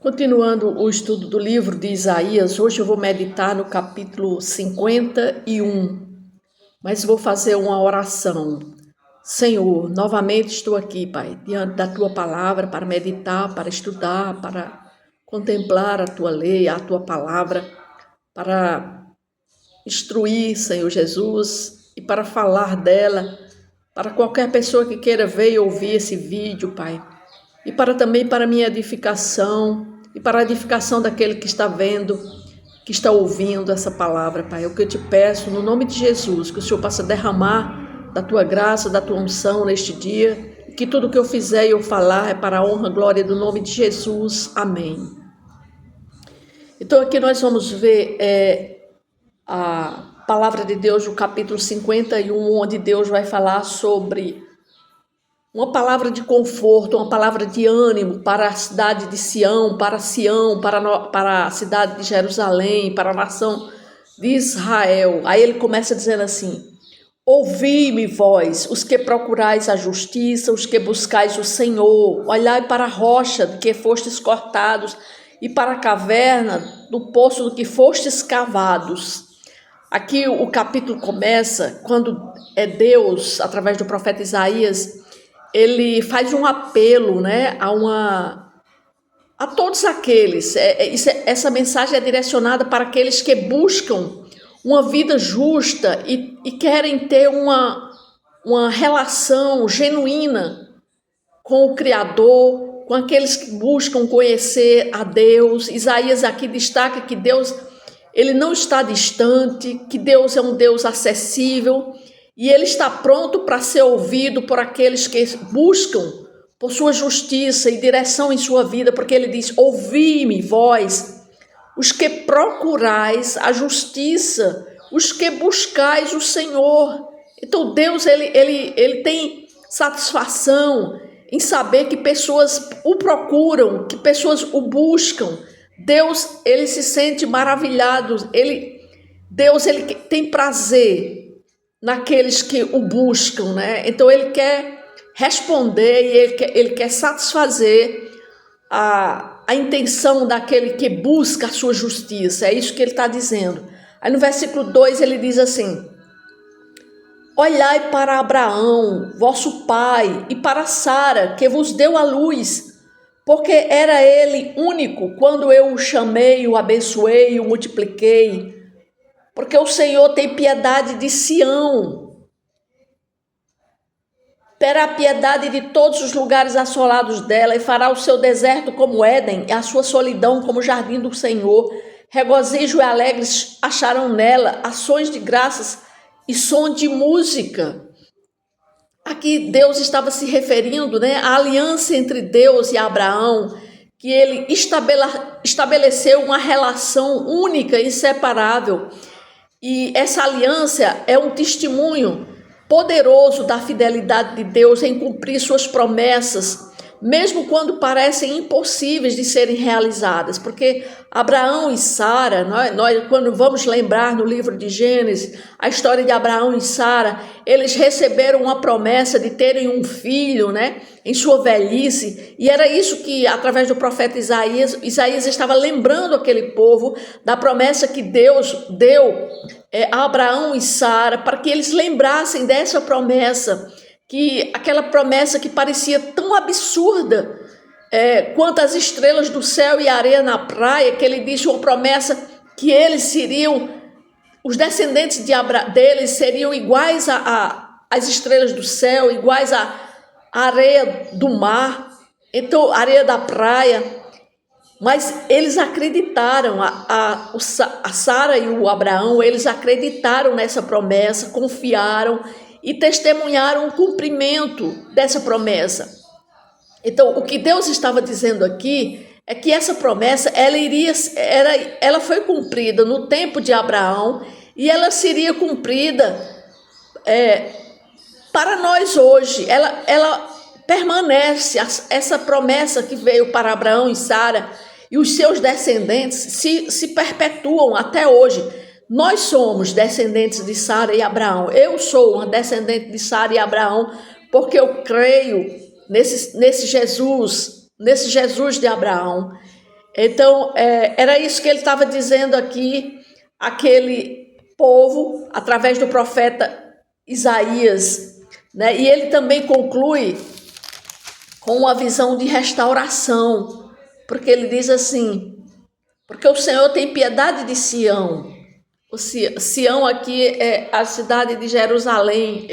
Continuando o estudo do livro de Isaías, hoje eu vou meditar no capítulo 51, mas vou fazer uma oração. Senhor, novamente estou aqui, Pai, diante da Tua palavra para meditar, para estudar, para contemplar a Tua lei, a Tua palavra, para instruir, Senhor Jesus, e para falar dela, para qualquer pessoa que queira ver e ouvir esse vídeo, Pai, e também para minha edificação, e para a edificação daquele que está vendo, que está ouvindo essa palavra, Pai. É o que eu te peço, no nome de Jesus, que o Senhor possa derramar da Tua graça, da Tua unção neste dia, e que tudo que eu fizer e eu falar é para a honra e glória do nome de Jesus. Amém. Então aqui nós vamos ver a palavra de Deus no capítulo 51, onde Deus vai falar sobre uma palavra de conforto, uma palavra de ânimo para a cidade de Sião, para a cidade de Jerusalém, para a nação de Israel. Aí ele começa dizendo assim: ouvi-me, vós, os que procurais a justiça, os que buscais o Senhor, olhai para a rocha de que fostes cortados e para a caverna do poço do que fostes cavados. Aqui o capítulo começa quando Deus, através do profeta Isaías, ele faz um apelo, né, a todos aqueles. Essa mensagem é direcionada para aqueles que buscam uma vida justa e querem ter uma relação genuína com o Criador, com aqueles que buscam conhecer a Deus. Isaías aqui destaca que Deus, ele não está distante, que Deus é um Deus acessível, e ele está pronto para ser ouvido por aqueles que buscam por sua justiça e direção em sua vida, porque ele diz: ouvi-me, vós, os que procurais a justiça, os que buscais o Senhor. Então Deus, ele tem satisfação em saber que pessoas o procuram, que pessoas o buscam. Deus, ele se sente maravilhado, Deus, ele tem prazer naqueles que o buscam, né? Então ele quer responder e ele quer satisfazer a intenção daquele que busca a sua justiça. É isso que ele está dizendo. Aí no versículo 2 ele diz assim: olhai para Abraão, vosso pai, e para Sara, que vos deu a luz, porque era ele único quando eu o chamei, o abençoei, o multipliquei. Porque o Senhor tem piedade de Sião, terá piedade de todos os lugares assolados dela, e fará o seu deserto como Éden, e a sua solidão como jardim do Senhor. Regozijo e alegres acharão nela ações de graças e som de música. Aqui Deus estava se referindo, né, à aliança entre Deus e Abraão, que ele estabeleceu uma relação única e inseparável. E essa aliança é um testemunho poderoso da fidelidade de Deus em cumprir suas promessas, mesmo quando parecem impossíveis de serem realizadas. Porque Abraão e Sara, nós quando vamos lembrar no livro de Gênesis, a história de Abraão e Sara, eles receberam uma promessa de terem um filho, né, em sua velhice, e era isso que, através do profeta Isaías estava lembrando aquele povo da promessa que Deus deu a Abraão e Sara, para que eles lembrassem dessa promessa, que aquela promessa que parecia tão absurda quanto as estrelas do céu e a areia na praia, que ele disse uma promessa que eles seriam, os descendentes deles seriam iguais às estrelas do céu, iguais à areia do mar, então areia da praia. Mas eles acreditaram, a Sara e o Abraão, eles acreditaram nessa promessa, confiaram e testemunharam o cumprimento dessa promessa. Então, o que Deus estava dizendo aqui é que essa promessa, ela foi cumprida no tempo de Abraão, e ela seria cumprida para nós hoje. Ela permanece, essa promessa que veio para Abraão e Sara e os seus descendentes se perpetuam até hoje. Nós somos descendentes de Sara e Abraão. Eu sou uma descendente de Sara e Abraão, porque eu creio nesse Jesus de Abraão. Então, era isso que ele estava dizendo aqui, aquele povo, através do profeta Isaías, né? E ele também conclui com uma visão de restauração, porque ele diz assim: porque o Senhor tem piedade de Sião. Sião aqui é a cidade de Jerusalém.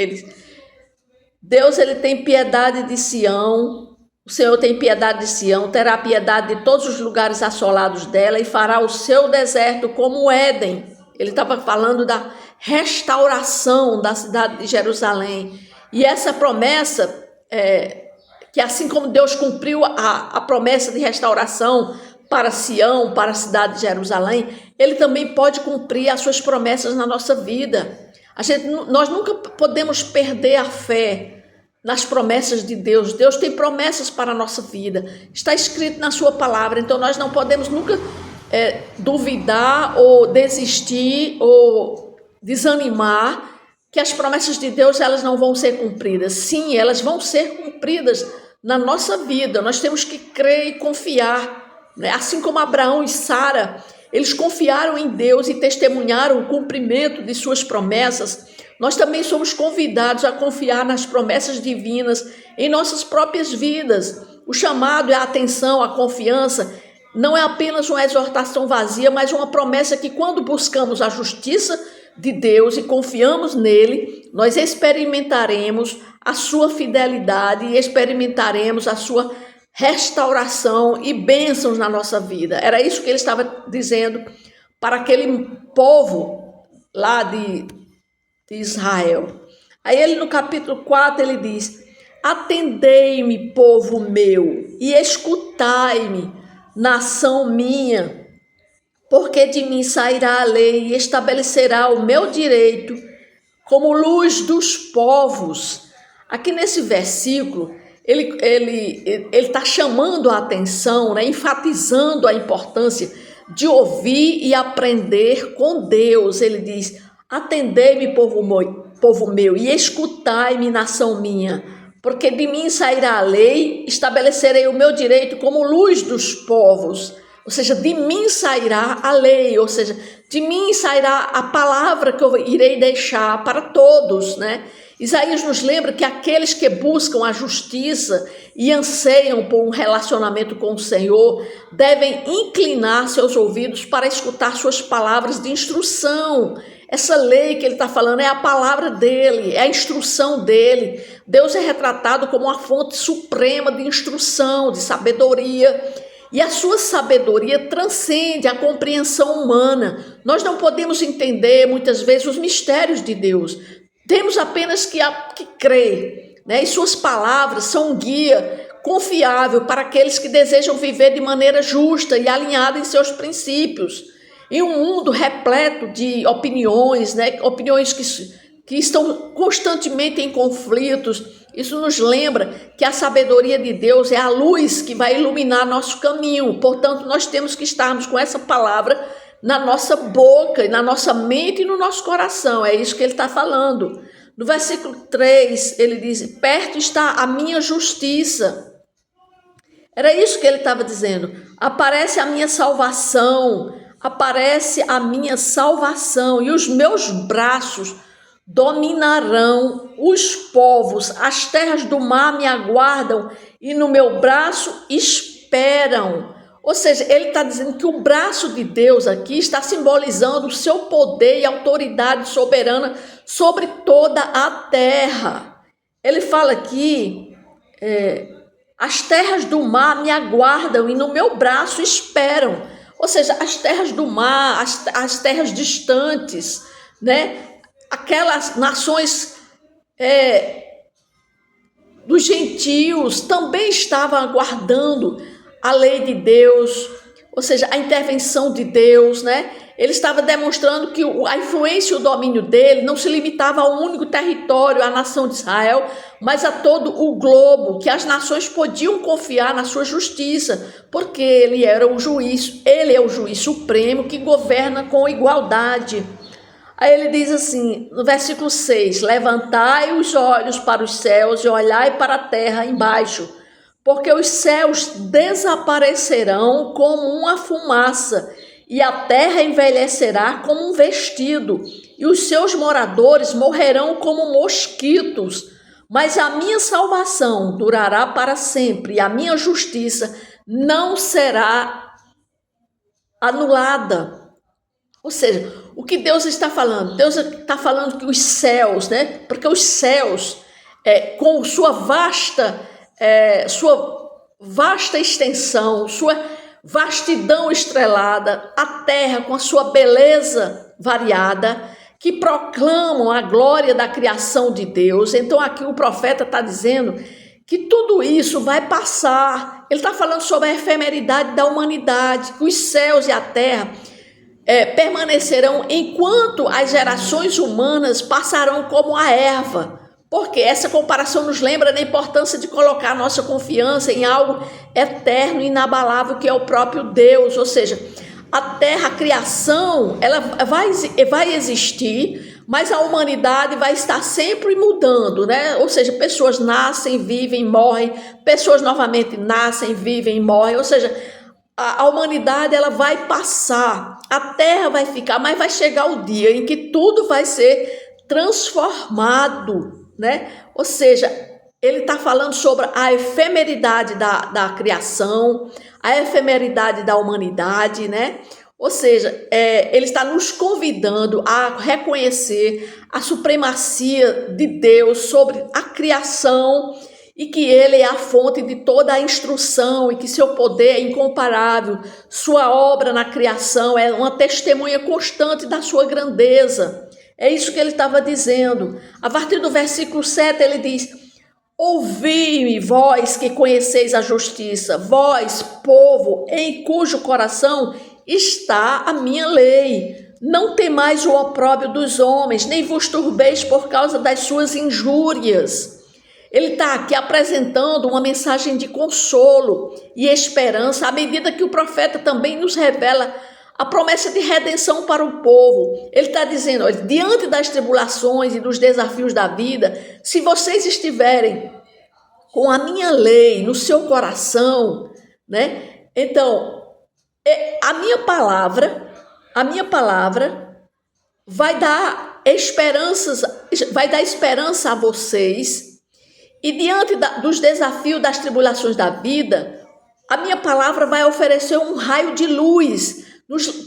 Deus ele tem piedade de Sião. O Senhor tem piedade de Sião, terá piedade de todos os lugares assolados dela e fará o seu deserto como o Éden. Ele estava falando da restauração da cidade de Jerusalém. E essa promessa, que assim como Deus cumpriu a promessa de restauração para Sião, para a cidade de Jerusalém, ele também pode cumprir as suas promessas na nossa vida. Nós nunca podemos perder a fé nas promessas de Deus. Deus tem promessas para a nossa vida. Está escrito na sua palavra. Então nós não podemos nunca duvidar ou desistir ou desanimar que as promessas de Deus elas não vão ser cumpridas. Sim, elas vão ser cumpridas na nossa vida. Nós temos que crer e confiar, né? Assim como Abraão e Sara, eles confiaram em Deus e testemunharam o cumprimento de suas promessas. Nós também somos convidados a confiar nas promessas divinas em nossas próprias vidas. O chamado é a atenção, a confiança, não é apenas uma exortação vazia, mas uma promessa que quando buscamos a justiça de Deus e confiamos nele, nós experimentaremos a sua fidelidade e experimentaremos a sua restauração e bênçãos na nossa vida. Era isso que ele estava dizendo para aquele povo lá de Israel. Aí ele no capítulo 4 ele diz: atendei-me, povo meu, e escutai-me, nação minha, porque de mim sairá a lei e estabelecerá o meu direito como luz dos povos. Aqui nesse versículo, ele está chamando a atenção, né, enfatizando a importância de ouvir e aprender com Deus. Ele diz: atendei-me, povo meu, e escutai-me, nação minha, porque de mim sairá a lei, estabelecerei o meu direito como luz dos povos. Ou seja, de mim sairá a lei, ou seja, de mim sairá a palavra que eu irei deixar para todos, né? Isaías nos lembra que aqueles que buscam a justiça e anseiam por um relacionamento com o Senhor devem inclinar seus ouvidos para escutar suas palavras de instrução. Essa lei que ele está falando é a palavra dele, é a instrução dele. Deus é retratado como a fonte suprema de instrução, de sabedoria. E a sua sabedoria transcende a compreensão humana. Nós não podemos entender, muitas vezes, os mistérios de Deus. Temos apenas que crer, né? E suas palavras são um guia confiável para aqueles que desejam viver de maneira justa e alinhada em seus princípios. Em um mundo repleto de opiniões, né? Opiniões que estão constantemente em conflitos, isso nos lembra que a sabedoria de Deus é a luz que vai iluminar nosso caminho. Portanto, nós temos que estarmos com essa palavra na nossa boca, na nossa mente e no nosso coração. É isso que ele está falando. No versículo 3, ele diz: perto está a minha justiça. Era isso que ele estava dizendo. Aparece a minha salvação, e os meus braços dominarão os povos, as terras do mar me aguardam e no meu braço esperam. Ou seja, ele está dizendo que o braço de Deus aqui está simbolizando o seu poder e autoridade soberana sobre toda a terra. Ele fala aqui, as terras do mar me aguardam e no meu braço esperam. Ou seja, as terras do mar, as terras distantes, né? Aquelas nações dos gentios também estavam aguardando a lei de Deus, ou seja, a intervenção de Deus, né? Ele estava demonstrando que a influência e o domínio dele não se limitava a um único território, a nação de Israel, mas a todo o globo, que as nações podiam confiar na sua justiça, porque ele é o juiz supremo que governa com igualdade. Aí ele diz assim, no versículo 6, levantai os olhos para os céus e olhai para a terra embaixo, porque os céus desaparecerão como uma fumaça, e a terra envelhecerá como um vestido, e os seus moradores morrerão como mosquitos. Mas a minha salvação durará para sempre, e a minha justiça não será anulada. Ou seja, o que Deus está falando? Deus está falando que os céus, né? Porque os céus, com sua vasta extensão, sua vastidão estrelada, a terra com a sua beleza variada, que proclamam a glória da criação de Deus. Então aqui o profeta está dizendo que tudo isso vai passar. Ele está falando sobre a efemeridade da humanidade, que os céus e a terra permanecerão enquanto as gerações humanas passarão como a erva. Porque essa comparação nos lembra da importância de colocar nossa confiança em algo eterno e inabalável, que é o próprio Deus. Ou seja, a terra, a criação, ela vai existir, mas a humanidade vai estar sempre mudando, né? Ou seja, pessoas nascem, vivem, morrem, pessoas novamente nascem, vivem e morrem. Ou seja, a humanidade ela vai passar, a terra vai ficar, mas vai chegar o dia em que tudo vai ser transformado, né? Ou seja, ele está falando sobre a efemeridade da criação, a efemeridade da humanidade, né? Ou seja, ele está nos convidando a reconhecer a supremacia de Deus sobre a criação e que ele é a fonte de toda a instrução e que seu poder é incomparável. Sua obra na criação é uma testemunha constante da sua grandeza. É isso que ele estava dizendo. A partir do versículo 7 ele diz: ouvi-me, vós que conheceis a justiça, vós, povo, em cujo coração está a minha lei. Não temais o opróbrio dos homens, nem vos turbeis por causa das suas injúrias. Ele está aqui apresentando uma mensagem de consolo e esperança, à medida que o profeta também nos revela a promessa de redenção para o povo. Ele está dizendo, olha, diante das tribulações e dos desafios da vida, se vocês estiverem com a minha lei no seu coração, né? Então, a minha palavra vai dar esperança a vocês. E diante dos desafios, das tribulações da vida, a minha palavra vai oferecer um raio de luz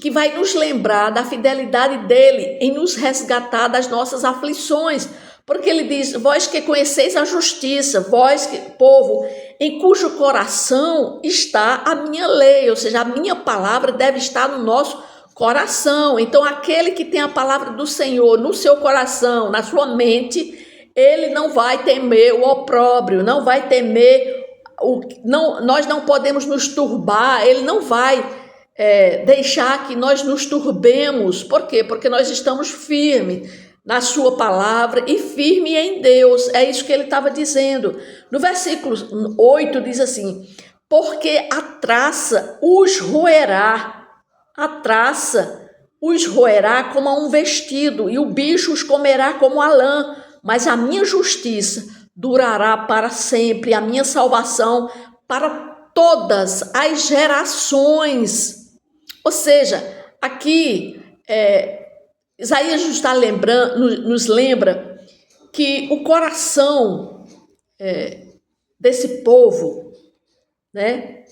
que vai nos lembrar da fidelidade dele em nos resgatar das nossas aflições. Porque ele diz, vós que conheceis a justiça, vós, povo, em cujo coração está a minha lei. Ou seja, a minha palavra deve estar no nosso coração. Então, aquele que tem a palavra do Senhor no seu coração, na sua mente, ele não vai temer o opróbrio, não vai temer, nós não podemos nos turbar, ele não vai deixar que nós nos turbemos. Por quê? Porque nós estamos firmes na sua palavra e firme em Deus. É isso que ele estava dizendo. No versículo 8 diz assim, porque a traça os roerá como a um vestido, e o bicho os comerá como a lã. Mas a minha justiça durará para sempre, a minha salvação para todas as gerações. Ou seja, aqui Isaías nos lembra que o coração desse povo, né,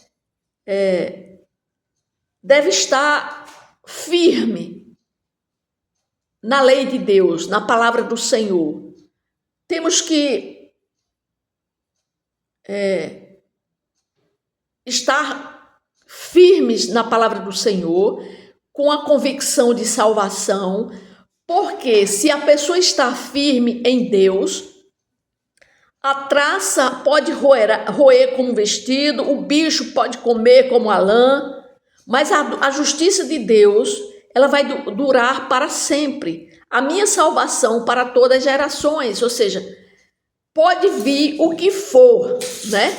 deve estar firme na lei de Deus, na palavra do Senhor. Temos que estar firmes na palavra do Senhor, com a convicção de salvação, porque se a pessoa está firme em Deus, a traça pode roer como vestido, o bicho pode comer como a lã, mas a justiça de Deus, ela vai durar para sempre. A minha salvação para todas as gerações, ou seja, pode vir o que for, né?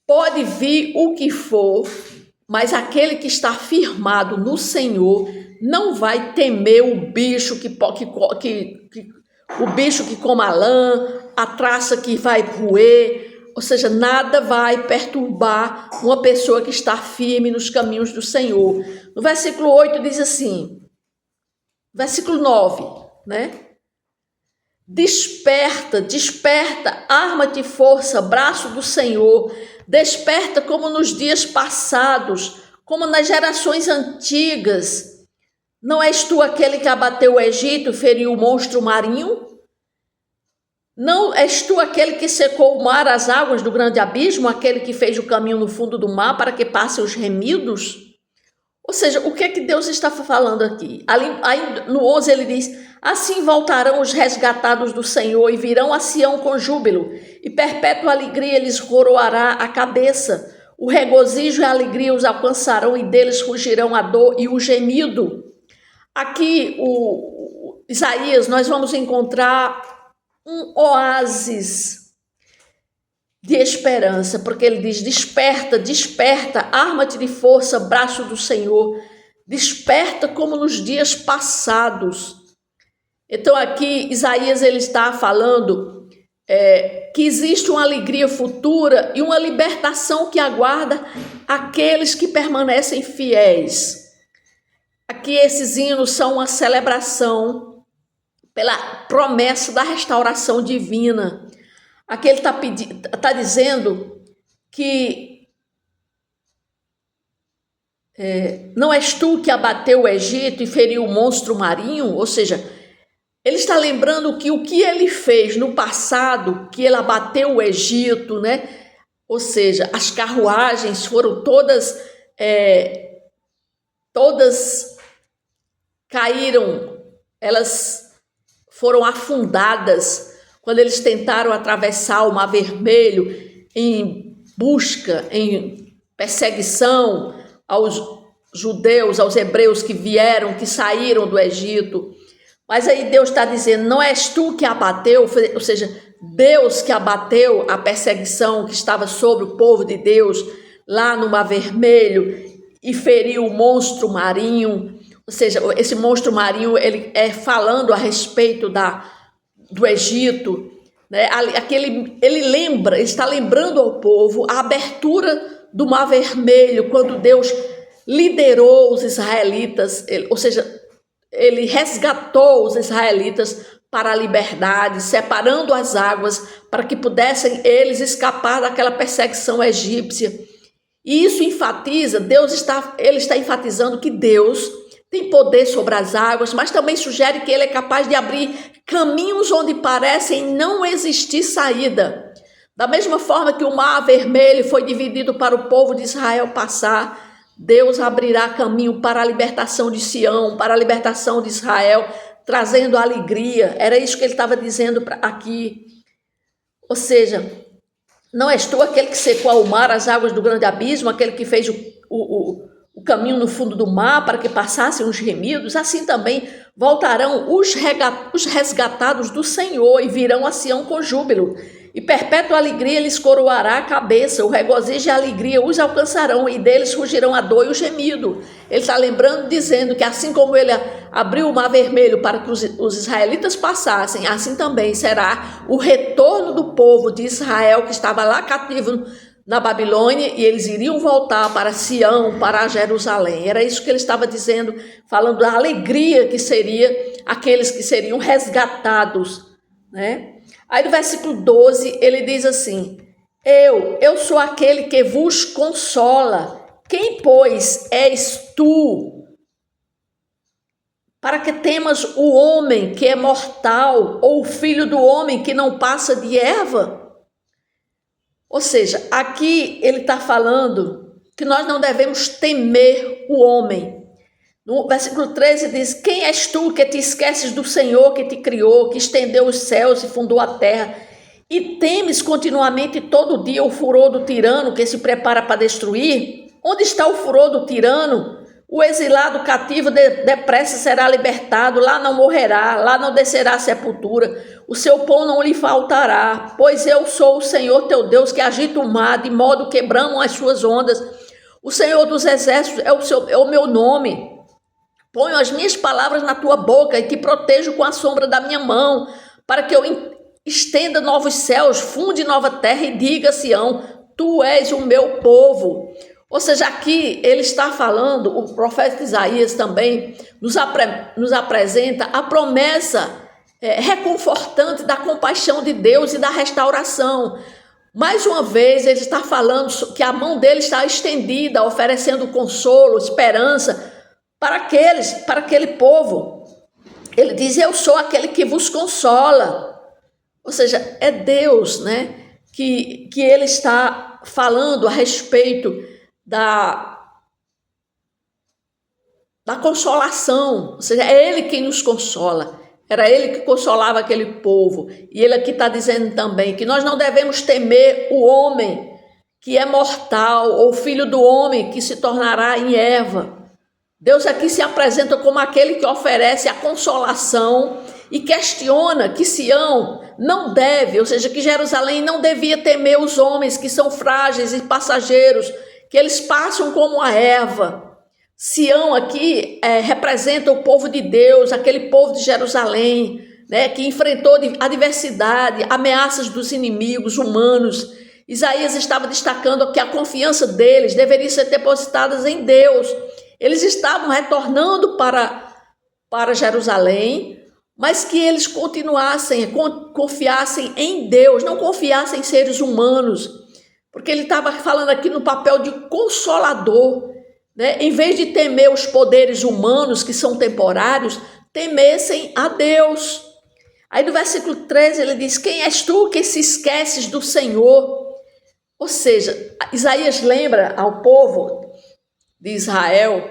Pode vir o que for, mas aquele que está firmado no Senhor não vai temer o bicho que come a lã, a traça que vai roer, ou seja, nada vai perturbar uma pessoa que está firme nos caminhos do Senhor. No versículo 8 diz assim, versículo 9, né? Desperta, desperta, arma-te força, braço do Senhor, desperta como nos dias passados, como nas gerações antigas. Não és tu aquele que abateu o Egito, feriu o monstro marinho? Não és tu aquele que secou o mar, as águas do grande abismo, aquele que fez o caminho no fundo do mar para que passem os remidos? Ou seja, o que é que Deus está falando aqui? Aí no 11 ele diz, assim voltarão os resgatados do Senhor e virão a Sião com júbilo, e perpétua alegria lhes coroará a cabeça. O regozijo e a alegria os alcançarão e deles fugirão a dor e o gemido. Aqui, o Isaías, nós vamos encontrar um oásis de esperança, porque ele diz, desperta, desperta, arma-te de força, braço do Senhor, desperta como nos dias passados. Então aqui Isaías ele está falando que existe uma alegria futura e uma libertação que aguarda aqueles que permanecem fiéis. Aqui esses hinos são uma celebração pela promessa da restauração divina. Aqui ele está dizendo que não és tu que abateu o Egito e feriu o monstro marinho? Ou seja, ele está lembrando que o que ele fez no passado, que ele abateu o Egito, né? Ou seja, as carruagens foram todas caíram, elas foram afundadas quando eles tentaram atravessar o Mar Vermelho em busca, em perseguição aos judeus, aos hebreus que vieram, que saíram do Egito. Mas aí Deus está dizendo, não és tu que abateu, ou seja, Deus que abateu a perseguição que estava sobre o povo de Deus lá no Mar Vermelho e feriu o monstro marinho. Ou seja, esse monstro marinho, ele falando a respeito do Egito, né? Ele está lembrando ao povo a abertura do Mar Vermelho, quando Deus liderou os israelitas, ou seja, ele resgatou os israelitas para a liberdade, separando as águas para que pudessem eles escapar daquela perseguição egípcia. E isso enfatiza, ele está enfatizando que Deus tem poder sobre as águas, mas também sugere que ele é capaz de abrir caminhos onde parecem não existir saída. Da mesma forma que o Mar Vermelho foi dividido para o povo de Israel passar, Deus abrirá caminho para a libertação de Sião, para a libertação de Israel, trazendo alegria. Era isso que ele estava dizendo aqui. Ou seja, não és tu aquele que secou ao mar as águas do grande abismo, aquele que fez o caminho no fundo do mar para que passassem os remidos? Assim também voltarão os resgatados do Senhor e virão a Sião com júbilo. E perpétua alegria lhes coroará a cabeça, o regozijo e a alegria os alcançarão, e deles fugirão a dor e o gemido. Ele está lembrando, dizendo que assim como ele abriu o Mar Vermelho para que os israelitas passassem, assim também será o retorno do povo de Israel que estava lá cativo na Babilônia, e eles iriam voltar para Sião, para Jerusalém. Era isso que ele estava dizendo, falando da alegria que seria aqueles que seriam resgatados, né? Aí no versículo 12 ele diz assim, eu sou aquele que vos consola. Quem, pois, és tu? Para que temas o homem que é mortal, ou o filho do homem que não passa de erva? Ou seja, aqui ele está falando que nós não devemos temer o homem. No versículo 13 diz, quem és tu que te esqueces do Senhor que te criou, que estendeu os céus e fundou a terra, e temes continuamente todo dia o furor do tirano que se prepara para destruir? Onde está o furor do tirano? O exilado cativo depressa será libertado, lá não morrerá, lá não descerá a sepultura, o seu pão não lhe faltará, pois eu sou o Senhor teu Deus que agita o mar, de modo que bramam as suas ondas. O Senhor dos exércitos é o meu nome. Ponho as minhas palavras na tua boca e te protejo com a sombra da minha mão, para que eu estenda novos céus, funde nova terra e diga a Sião, tu és o meu povo. Ou seja, aqui ele está falando, o profeta Isaías também nos apresenta a promessa reconfortante da compaixão de Deus e da restauração. Mais uma vez, ele está falando que a mão dele está estendida, oferecendo consolo, esperança para aquele povo. Ele diz, eu sou aquele que vos consola. Ou seja, é Deus, né, que ele está falando a respeito da consolação. Ou seja, é ele quem nos consola. Era ele que consolava aquele povo. E ele aqui está dizendo também que nós não devemos temer o homem que é mortal, ou o filho do homem que se tornará em erva. Deus aqui se apresenta como aquele que oferece a consolação e questiona que Sião não deve, ou seja, que Jerusalém não devia temer os homens que são frágeis e passageiros, que eles passam como a erva. Sião aqui representa o povo de Deus, aquele povo de Jerusalém, né, que enfrentou adversidade, ameaças dos inimigos humanos. Isaías estava destacando que a confiança deles deveria ser depositada em Deus. Eles estavam retornando para Jerusalém, mas que eles confiassem em Deus, não confiassem em seres humanos, porque ele estava falando aqui no papel de consolador, né? Em vez de temer os poderes humanos que são temporários, temessem a Deus. Aí no versículo 13 ele diz, quem és tu que se esqueces do Senhor? Ou seja, Isaías lembra ao povo de Israel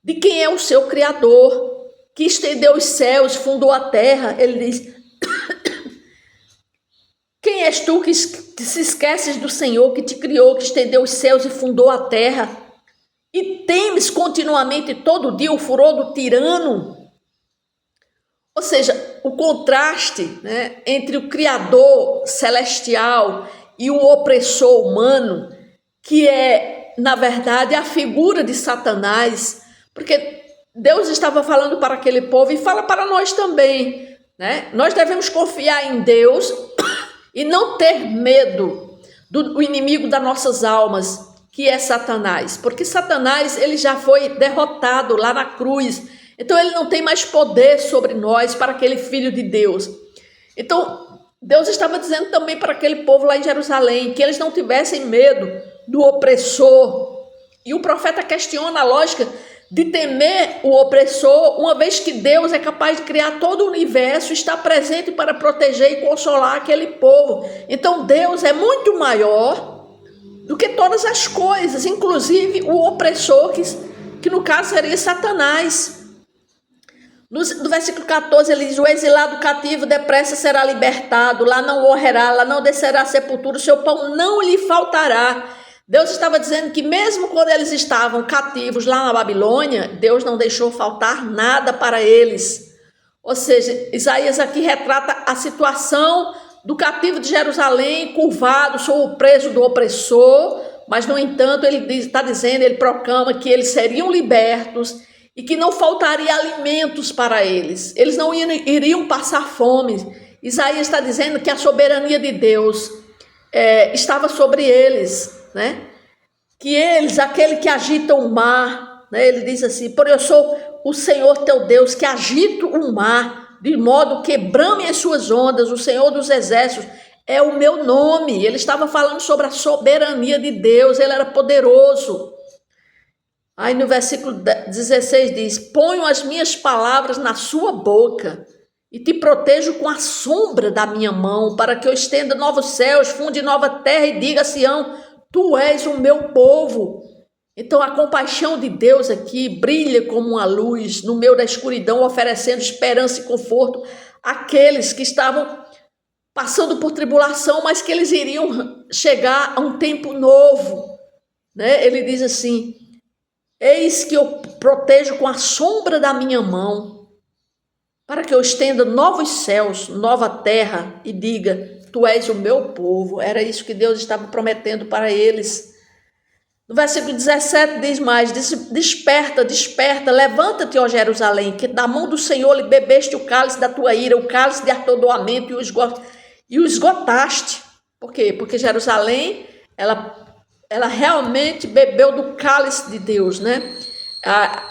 de quem é o seu Criador, que estendeu os céus, fundou a terra. Ele diz, quem és tu que se esqueces do Senhor, que te criou, que estendeu os céus e fundou a terra, e temes continuamente todo dia o furor do tirano? Ou seja, o contraste, né, entre o Criador celestial e o opressor humano, que é, na verdade, a figura de Satanás, porque Deus estava falando para aquele povo e fala para nós também, né? Nós devemos confiar em Deus e não ter medo do inimigo das nossas almas, que é Satanás, porque Satanás ele já foi derrotado lá na cruz, então ele não tem mais poder sobre nós, para aquele filho de Deus. Então Deus estava dizendo também para aquele povo lá em Jerusalém, que eles não tivessem medo do opressor, e o profeta questiona a lógica de temer o opressor, uma vez que Deus é capaz de criar todo o universo, está presente para proteger e consolar aquele povo. Então Deus é muito maior do que todas as coisas, inclusive o opressor, que no caso seria Satanás. No versículo 14 ele diz, o exilado cativo depressa será libertado, lá não morrerá, lá não descerá à sepultura, o seu pão não lhe faltará. Deus estava dizendo que mesmo quando eles estavam cativos lá na Babilônia, Deus não deixou faltar nada para eles. Ou seja, Isaías aqui retrata a situação do cativo de Jerusalém, curvado, sob o peso do opressor, mas no entanto ele proclama que eles seriam libertos e que não faltaria alimentos para eles. Eles não iriam passar fome. Isaías está dizendo que a soberania de Deus estava sobre eles, né? Que eles, aquele que agita o mar, né? Ele diz assim, por eu sou o Senhor teu Deus, que agito o mar, de modo que brame as suas ondas, o Senhor dos exércitos é o meu nome. Ele estava falando sobre a soberania de Deus, ele era poderoso. Aí no versículo 16 diz, ponho as minhas palavras na sua boca e te protejo com a sombra da minha mão, para que eu estenda novos céus, funde nova terra e diga a Sião, tu és o meu povo. Então a compaixão de Deus aqui brilha como uma luz no meio da escuridão, oferecendo esperança e conforto àqueles que estavam passando por tribulação, mas que eles iriam chegar a um tempo novo, né? Ele diz assim, eis que eu protejo com a sombra da minha mão, para que eu estenda novos céus, nova terra e diga, tu és o meu povo. Era isso que Deus estava prometendo para eles. No versículo 17 diz mais, desperta, desperta, levanta-te, ó Jerusalém, que da mão do Senhor lhe bebeste o cálice da tua ira, o cálice de atordoamento e o esgoto. e o esgotaste. Por quê? Porque Jerusalém, ela realmente bebeu do cálice de Deus, né?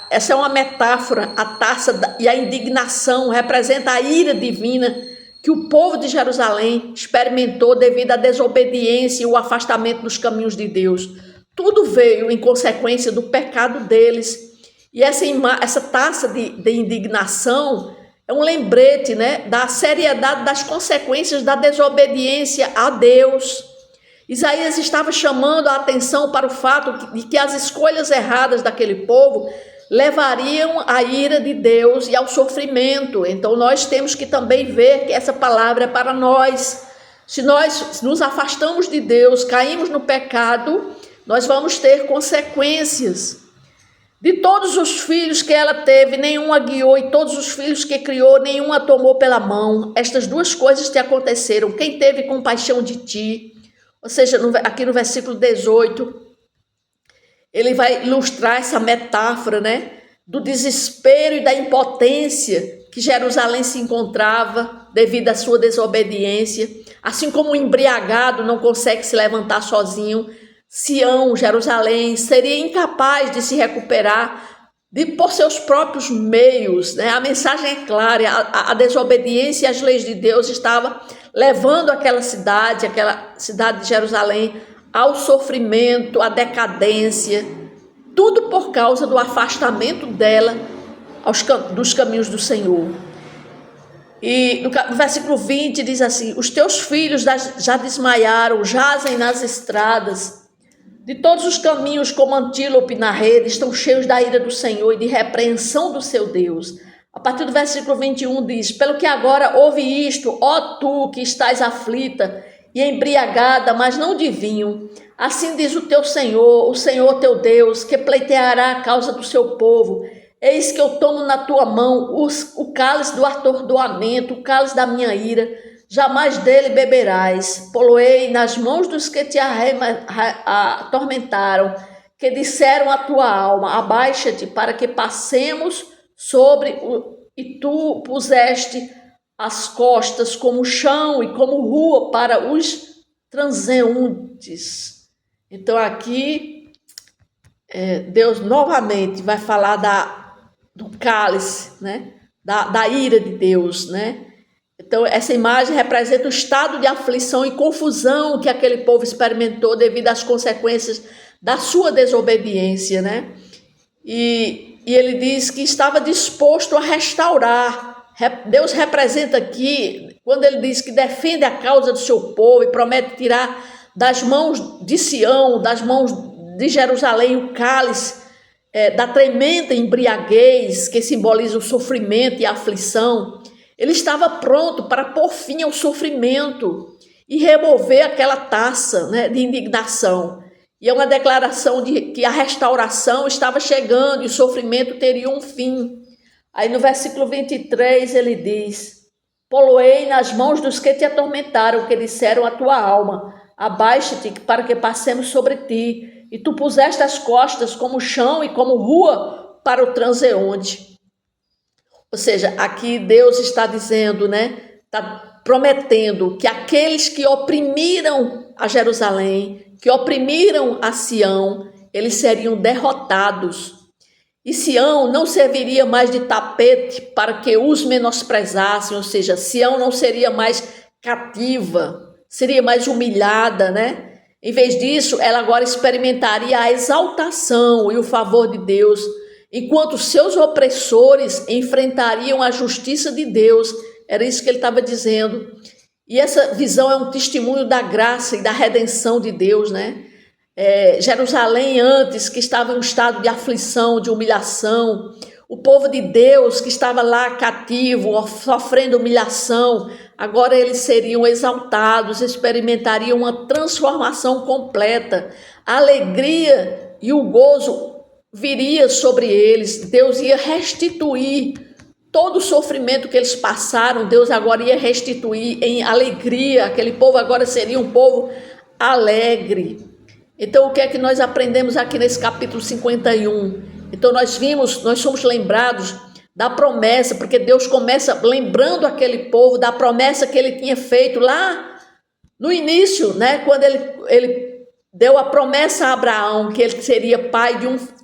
Essa é uma metáfora, a taça e a indignação representa a ira divina que o povo de Jerusalém experimentou devido à desobediência e o afastamento dos caminhos de Deus. Tudo veio em consequência do pecado deles. E essa taça de indignação é um lembrete, né, da seriedade das consequências da desobediência a Deus. Isaías estava chamando a atenção para o fato de que as escolhas erradas daquele povo levariam à ira de Deus e ao sofrimento. Então nós temos que também ver que essa palavra é para nós. Se nós nos afastamos de Deus, caímos no pecado, nós vamos ter consequências. De todos os filhos que ela teve, nenhum a guiou, e todos os filhos que criou, nenhum a tomou pela mão. Estas duas coisas te aconteceram. Quem teve compaixão de ti? Ou seja, aqui no versículo 18, ele vai ilustrar essa metáfora, né, do desespero e da impotência que Jerusalém se encontrava devido à sua desobediência. Assim como o embriagado não consegue se levantar sozinho, Sião, Jerusalém, seria incapaz de se recuperar por seus próprios meios, né? A mensagem é clara, a desobediência às leis de Deus estava levando aquela cidade de Jerusalém, ao sofrimento, à decadência, tudo por causa do afastamento dela dos caminhos do Senhor. E no versículo 20 diz assim: os teus filhos já desmaiaram, jazem nas estradas, de todos os caminhos como antílope na rede, estão cheios da ira do Senhor e de repreensão do seu Deus. A partir do versículo 21 diz: pelo que agora ouve isto, ó tu que estás aflita e embriagada, mas não de vinho. Assim diz o teu Senhor, o Senhor teu Deus, que pleiteará a causa do seu povo. Eis que eu tomo na tua mão o cálice do atordoamento, o cálice da minha ira. Jamais dele beberás. Poloei nas mãos dos que te atormentaram, que disseram à tua alma: abaixa-te para que passemos e tu puseste as costas como chão e como rua para os transeuntes. Então aqui Deus novamente vai falar do cálice, né? Da ira de Deus, né? Então essa imagem representa o estado de aflição e confusão que aquele povo experimentou devido às consequências da sua desobediência, né? E ele diz que estava disposto a restaurar. Deus representa aqui, quando ele diz que defende a causa do seu povo e promete tirar das mãos de Sião, das mãos de Jerusalém, o cálice da tremenda embriaguez que simboliza o sofrimento e a aflição. Ele estava pronto para pôr fim ao sofrimento e remover aquela taça, né, de indignação. E é uma declaração de que a restauração estava chegando e o sofrimento teria um fim. Aí no versículo 23 ele diz: poloei nas mãos dos que te atormentaram, que disseram à tua alma: abaixa-te para que passemos sobre ti. E tu puseste as costas como chão e como rua para o transeunte. Ou seja, aqui Deus está dizendo, né? Está prometendo que aqueles que oprimiram a Jerusalém, que oprimiram a Sião, eles seriam derrotados. E Sião não serviria mais de tapete para que os menosprezassem, ou seja, Sião não seria mais cativa, seria mais humilhada, né? Em vez disso, ela agora experimentaria a exaltação e o favor de Deus, enquanto seus opressores enfrentariam a justiça de Deus. Era isso que ele estava dizendo. E essa visão é um testemunho da graça e da redenção de Deus, né? Jerusalém antes, que estava em um estado de aflição, de humilhação, o povo de Deus que estava lá cativo, sofrendo humilhação, agora eles seriam exaltados, experimentariam uma transformação completa. A alegria e o gozo viria sobre eles. Deus ia restituir todo o sofrimento que eles passaram. Deus agora ia restituir em alegria. Aquele povo agora seria um povo alegre. Então, o que é que nós aprendemos aqui nesse capítulo 51? Então, nós somos lembrados da promessa, porque Deus começa lembrando aquele povo da promessa que ele tinha feito lá No início, né, quando ele deu a promessa a Abraão que ele seria pai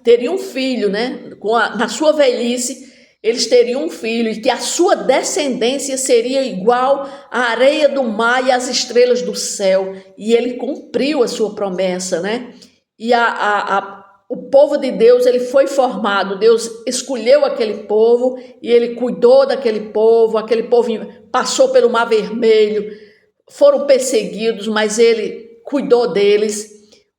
teria um filho, né, na sua velhice, eles teriam um filho e que a sua descendência seria igual à areia do mar e às estrelas do céu. E ele cumpriu a sua promessa, né? E o povo de Deus, ele foi formado, Deus escolheu aquele povo e ele cuidou daquele povo, aquele povo passou pelo Mar Vermelho, foram perseguidos, mas ele cuidou deles.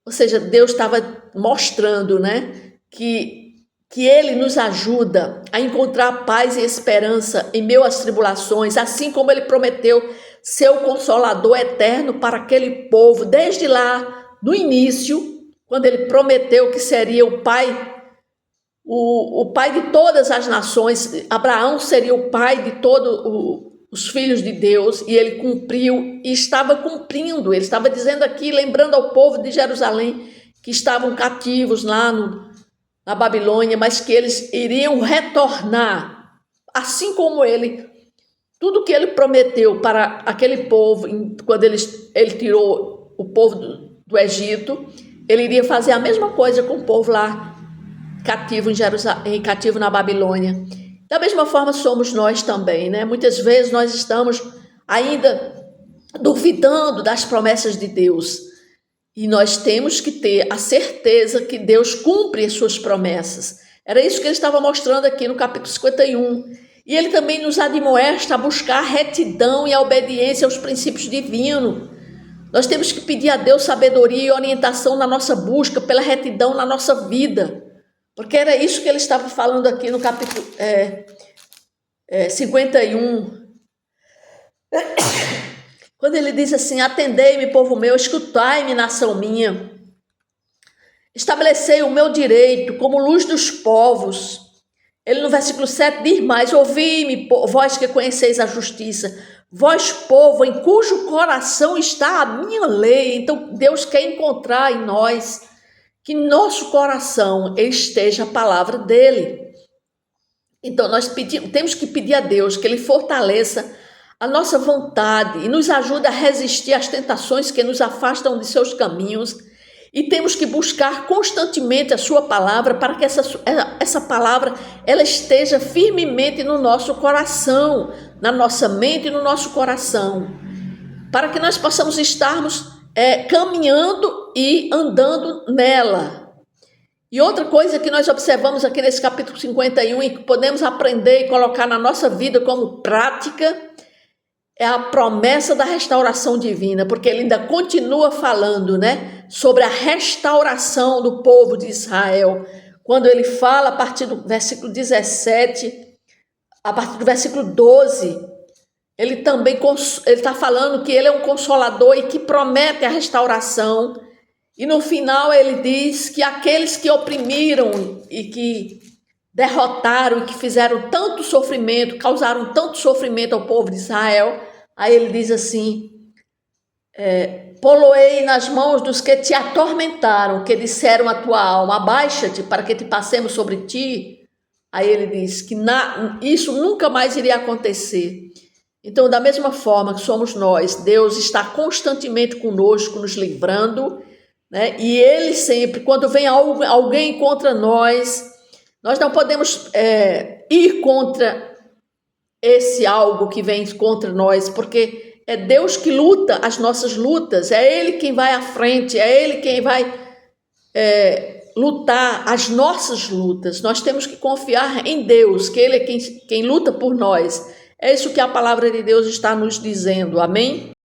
Ou seja, Deus estava mostrando, né, que ele nos ajuda a encontrar paz e esperança em meio às tribulações, assim como ele prometeu ser o consolador eterno para aquele povo, desde lá, no início, quando ele prometeu que seria o pai de todas as nações. Abraão seria o pai de todos os filhos de Deus, e ele cumpriu e estava cumprindo. Ele estava dizendo aqui, lembrando ao povo de Jerusalém, que estavam cativos lá na Babilônia, mas que eles iriam retornar, assim como tudo que ele prometeu para aquele povo, quando ele tirou o povo do Egito, ele iria fazer a mesma coisa com o povo lá cativo cativo na Babilônia. Da mesma forma somos nós também, né? Muitas vezes nós estamos ainda duvidando das promessas de Deus. E nós temos que ter a certeza que Deus cumpre as suas promessas. Era isso que ele estava mostrando aqui no capítulo 51. E ele também nos admoesta a buscar a retidão e a obediência aos princípios divinos. Nós temos que pedir a Deus sabedoria e orientação na nossa busca pela retidão na nossa vida. Porque era isso que ele estava falando aqui no capítulo 51. Quando ele diz assim: atendei-me, povo meu, escutai-me, nação minha. Estabelecei o meu direito como luz dos povos. Ele no versículo 7 diz mais: ouvi-me, vós que conheceis a justiça, vós, povo, em cujo coração está a minha lei. Então Deus quer encontrar em nós que nosso coração esteja a palavra dele. Então nós temos que pedir a Deus que ele fortaleça a nossa vontade e nos ajude a resistir às tentações que nos afastam de seus caminhos. E temos que buscar constantemente a sua palavra para que essa palavra ela esteja firmemente no nosso coração, na nossa mente e no nosso coração, para que nós possamos estarmos caminhando e andando nela. E outra coisa que nós observamos aqui nesse capítulo 51 e que podemos aprender e colocar na nossa vida como prática é a promessa da restauração divina, porque ele ainda continua falando, né, sobre a restauração do povo de Israel. Quando ele fala a partir do versículo 17, a partir do versículo 12, ele também está falando que ele é um consolador e que promete a restauração. E no final ele diz que aqueles que oprimiram e que derrotaram e que fizeram tanto sofrimento, causaram tanto sofrimento ao povo de Israel, aí ele diz assim: poloei nas mãos dos que te atormentaram, que disseram à tua alma: abaixa-te para que te passemos sobre ti. Aí ele diz que isso nunca mais iria acontecer. Então, da mesma forma que somos nós, Deus está constantemente conosco, nos livrando, né? E ele sempre, quando vem alguém contra nós não podemos ir contra esse algo que vem contra nós, porque é Deus que luta as nossas lutas, é Ele quem vai à frente, é Ele quem vai lutar as nossas lutas. Nós temos que confiar em Deus, que Ele é quem luta por nós. É isso que a palavra de Deus está nos dizendo, amém?